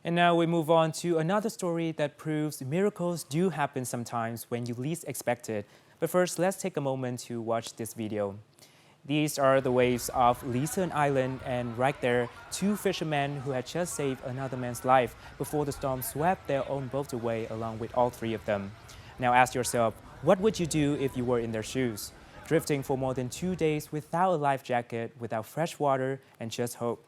And now we move on to another story that proves miracles do happen sometimes when you least expect it. But first, let's take a moment to watch this video. These are the waves of Lisan Island, and right there, two fishermen who had just saved another man's life before the storm swept their own boat away along with all three of them. Now ask yourself, what would you do if you were in their shoes? Drifting for more than 2 days without a life jacket, without fresh water, and just hope.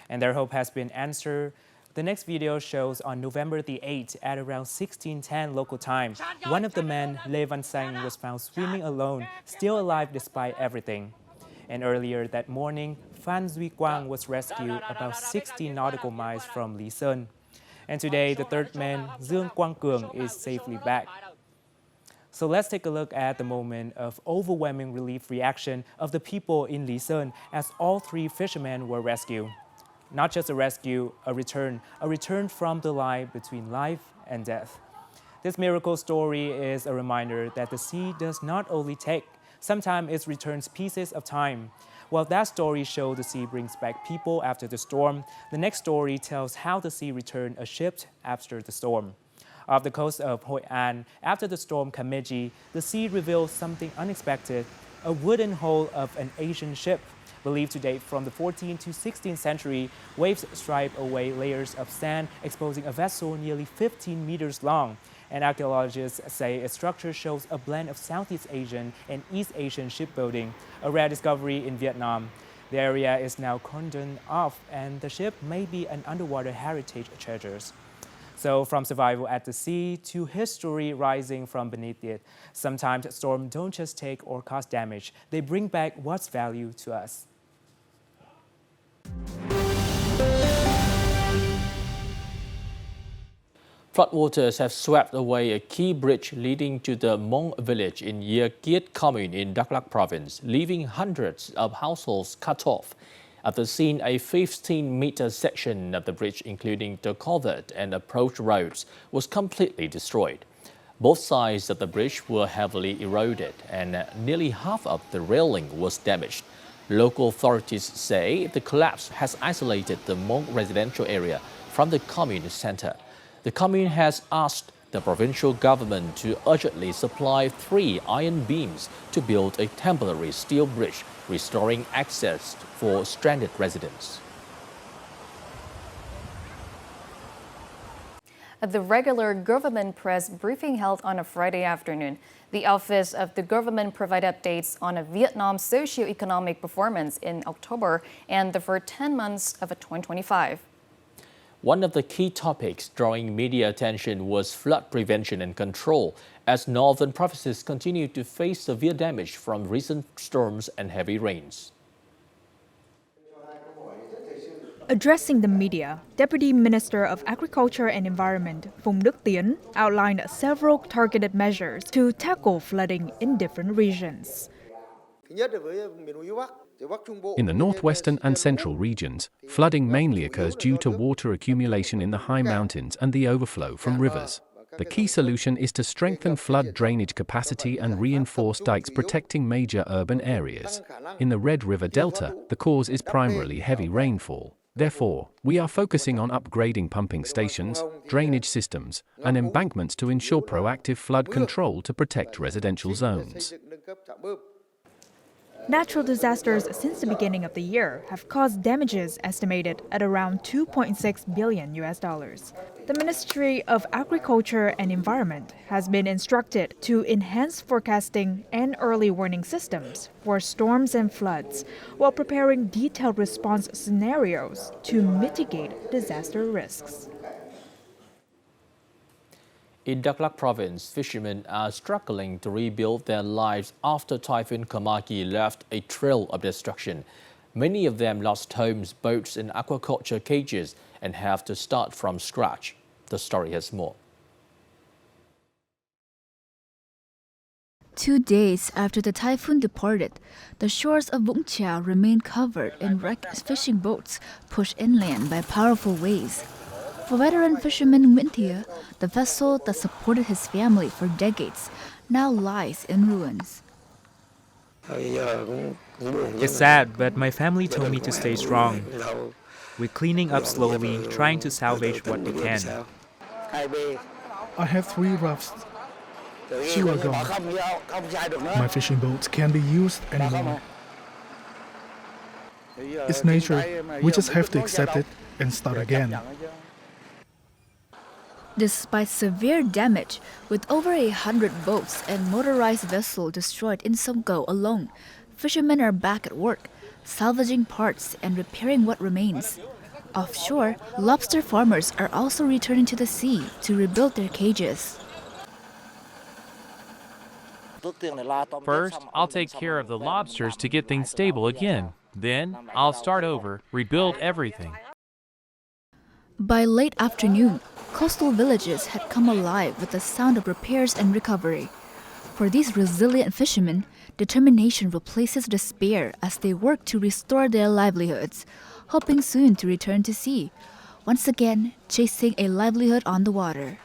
And their hope has been answered. The next video shows on November the 8th at around 16:10 local time, one of the men, Le Van Sang, was found swimming alone, still alive despite everything. And earlier that morning, Phan Duy Quang was rescued about 60 nautical miles from Lý Sơn. And today, the third man, Dương Quang Cường, is safely back. So let's take a look at the moment of overwhelming relief reaction of the people in Lý Sơn as all three fishermen were rescued. Not just a rescue, a return from the line between life and death. This miracle story is a reminder that the sea does not only take, sometimes it returns pieces of time. While that story shows the sea brings back people after the storm, the next story tells how the sea returned a ship after the storm. Off the coast of Hội An, after the storm Kameji, the sea revealed something unexpected, a wooden hull of an Asian ship. Believed to date from the 14th to 16th century, waves stripe away layers of sand, exposing a vessel nearly 15 meters long. And archaeologists say its structure shows a blend of Southeast Asian and East Asian shipbuilding, a rare discovery in Vietnam. The area is now cordoned off, and the ship may be an underwater heritage treasure. So from survival at the sea to history rising from beneath it, sometimes storms don't just take or cause damage, they bring back what's value to us. Floodwaters have swept away a key bridge leading to the Hmong village in Ye Kiet commune in Dak Lak province, leaving hundreds of households cut off. At the scene, a 15-meter section of the bridge, including the culvert and approach roads, was completely destroyed. Both sides of the bridge were heavily eroded, and nearly half of the railing was damaged. Local authorities say the collapse has isolated the Hmong residential area from the commune center. The commune has asked the provincial government to urgently supply 3 iron beams to build a temporary steel bridge, restoring access for stranded residents. At the regular government press briefing held on a Friday afternoon, the Office of the Government provided updates on Vietnam's socio-economic performance in October and the first 10 months of 2025. One of the key topics drawing media attention was flood prevention and control, as northern provinces continue to face severe damage from recent storms and heavy rains. Addressing the media, Deputy Minister of Agriculture and Environment Phùng Đức Tiến outlined several targeted measures to tackle flooding in different regions. In the northwestern and central regions, flooding mainly occurs due to water accumulation in the high mountains and the overflow from rivers. The key solution is to strengthen flood drainage capacity and reinforce dikes protecting major urban areas. In the Red River Delta, the cause is primarily heavy rainfall. Therefore, we are focusing on upgrading pumping stations, drainage systems, and embankments to ensure proactive flood control to protect residential zones. Natural disasters since the beginning of the year have caused damages estimated at around $2.6 billion. The Ministry of Agriculture and Environment has been instructed to enhance forecasting and early warning systems for storms and floods while preparing detailed response scenarios to mitigate disaster risks. In Dak Lak province, fishermen are struggling to rebuild their lives after Typhoon Kameji left a trail of destruction. Many of them lost homes, boats, and aquaculture cages and have to start from scratch. The story has more. 2 days after the typhoon departed, the shores of Vũng Chau remain covered in wrecked fishing boats pushed inland by powerful waves. For veteran fisherman Nguyễn Thia, the vessel that supported his family for decades now lies in ruins. It's sad, but my family told me to stay strong. We're cleaning up slowly, trying to salvage what we can. I have 3 rafts. 2 are gone. My fishing boat can't be used anymore. It's nature. We just have to accept it and start again. Despite severe damage, with over 100 boats and motorized vessels destroyed in Songgo alone, fishermen are back at work, salvaging parts and repairing what remains. Offshore, lobster farmers are also returning to the sea to rebuild their cages. First, I'll take care of the lobsters to get things stable again. Then, I'll start over, rebuild everything. By late afternoon, coastal villages had come alive with the sound of repairs and recovery. For these resilient fishermen, determination replaces despair as they work to restore their livelihoods, hoping soon to return to sea, once again chasing a livelihood on the water.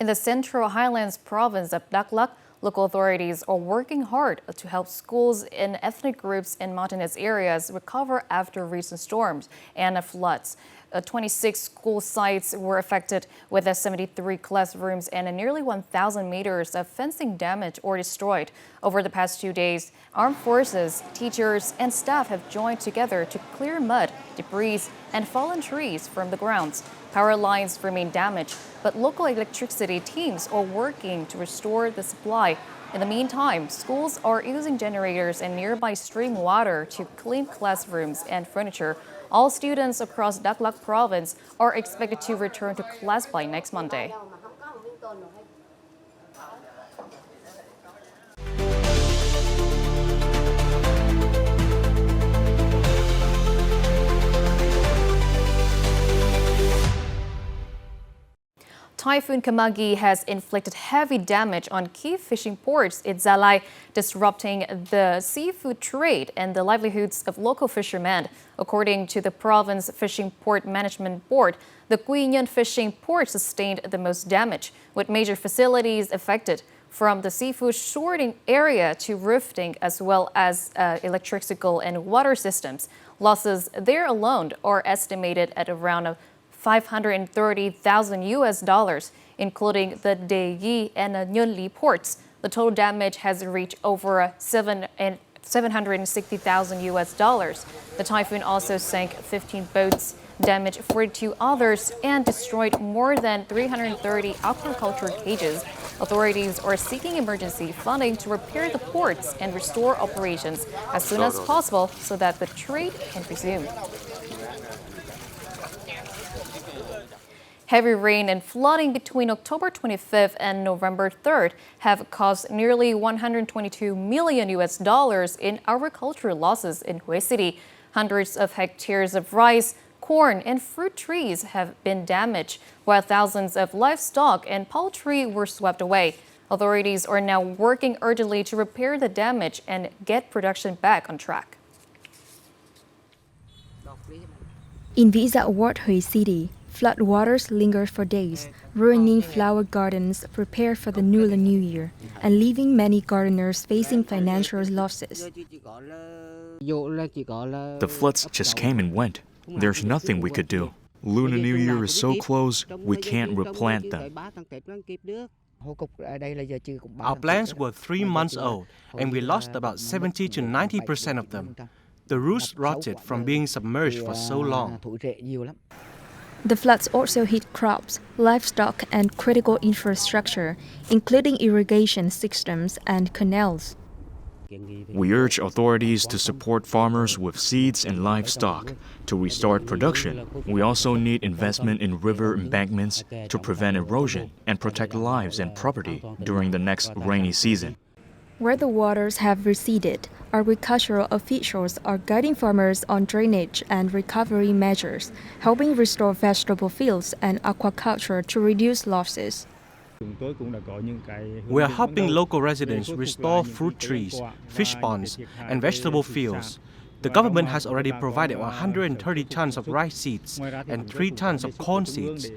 In the Central Highlands province of Dak Lak, local authorities are working hard to help schools in ethnic groups in mountainous areas recover after recent storms and floods. 26 school sites were affected, with 73 classrooms and nearly 1,000 meters of fencing damaged or destroyed. Over the past 2 days, armed forces, teachers, and staff have joined together to clear mud, debris, and fallen trees from the grounds. Power lines remain damaged, but local electricity teams are working to restore the supply. In the meantime, schools are using generators and nearby stream water to clean classrooms and furniture. All students across Dak Lak province are expected to return to class by next Monday. Typhoon Kamagi has inflicted heavy damage on key fishing ports in Zalai, disrupting the seafood trade and the livelihoods of local fishermen. According to the Province Fishing Port Management Board, the Quy Nhon fishing port sustained the most damage, with major facilities affected, from the seafood sorting area to roofing, as well as electrical and water systems. Losses there alone are estimated at around $530,000, including the Daeyi and Nhonli ports. The total damage has reached over $760,000. The typhoon also sank 15 boats, damaged 42 others, and destroyed more than 330 aquaculture cages. Authorities are seeking emergency funding to repair the ports and restore operations as soon as possible so that the trade can resume. Heavy rain and flooding between October 25th and November 3rd have caused nearly $122 million in agricultural losses in Hue City. Hundreds of hectares of rice, corn, and fruit trees have been damaged, while thousands of livestock and poultry were swept away. Authorities are now working urgently to repair the damage and get production back on track. In Visa Ward, Hue City, floodwaters lingered for days, ruining flower gardens prepared for the Lunar New Year and leaving many gardeners facing financial losses. The floods just came and went. There's nothing we could do. Lunar New Year is so close, we can't replant them. Our plants were 3 months old, and we lost about 70 to 90% of them. The roots rotted from being submerged for so long. The floods also hit crops, livestock, and critical infrastructure, including irrigation systems and canals. We urge authorities to support farmers with seeds and livestock to restart production. We also need investment in river embankments to prevent erosion and protect lives and property during the next rainy season. Where the waters have receded, agricultural officials are guiding farmers on drainage and recovery measures, helping restore vegetable fields and aquaculture to reduce losses. We are helping local residents restore fruit trees, fish ponds, and vegetable fields. The government has already provided 130 tons of rice seeds and 3 tons of corn seeds.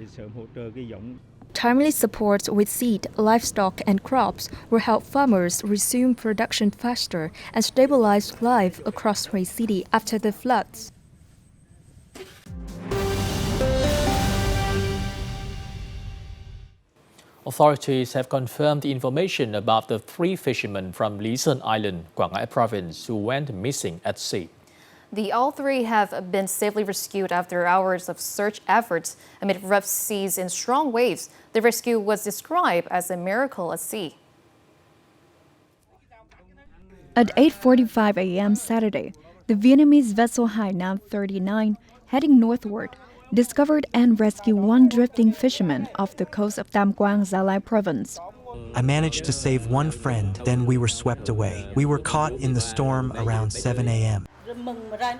Timely support with seed, livestock, and crops will help farmers resume production faster and stabilize life across Hue City after the floods. Authorities have confirmed the information about the 3 fishermen from Lý Island, Quảng Ngãi province, who went missing at sea. All 3 have been safely rescued after hours of search efforts amid rough seas and strong waves. The rescue was described as a miracle at sea. At 8:45 a.m. Saturday, the Vietnamese vessel Hainan 39, heading northward, discovered and rescued 1 drifting fisherman off the coast of Tam Quang, Gia Lai province. I managed to save 1 friend, then we were swept away. We were caught in the storm around 7 a.m.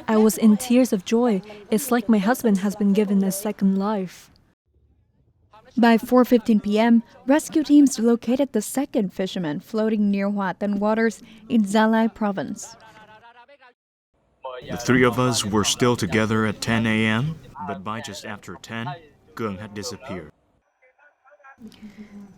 I was in tears of joy. It's like my husband has been given a second life. By 4:15 p.m., rescue teams located the 2nd fisherman floating near Hoa Tân waters in Gia Lai province. The 3 of us were still together at 10 a.m., but by just after 10, Cường had disappeared.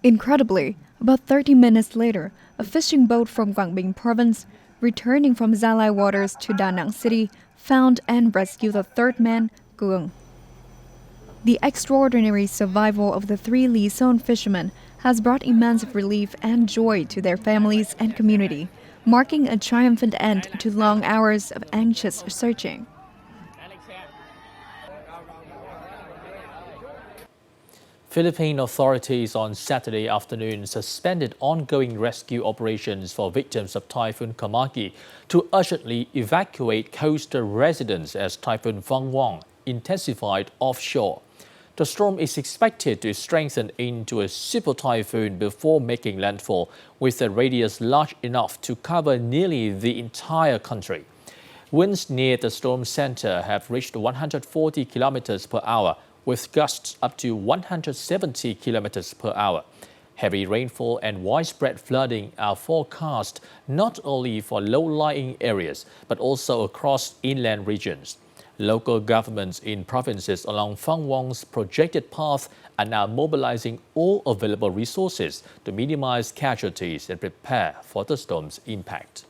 Incredibly, about 30 minutes later, a fishing boat from Quảng Bình province, returning from Gia Lai waters to Da Nang City, found and rescued the 3rd man, Cường. The extraordinary survival of the 3 Lý Sơn fishermen has brought immense relief and joy to their families and community, marking a triumphant end to long hours of anxious searching. Philippine authorities on Saturday afternoon suspended ongoing rescue operations for victims of Typhoon Kamagi to urgently evacuate coastal residents as Typhoon Fung-Wong intensified offshore. The storm is expected to strengthen into a super typhoon before making landfall, with a radius large enough to cover nearly the entire country. Winds near the storm center have reached 140 kilometers per hour, with gusts up to 170 kilometers per hour. Heavy rainfall and widespread flooding are forecast not only for low-lying areas, but also across inland regions. Local governments in provinces along Fung-Wong's projected path are now mobilizing all available resources to minimize casualties and prepare for the storm's impact.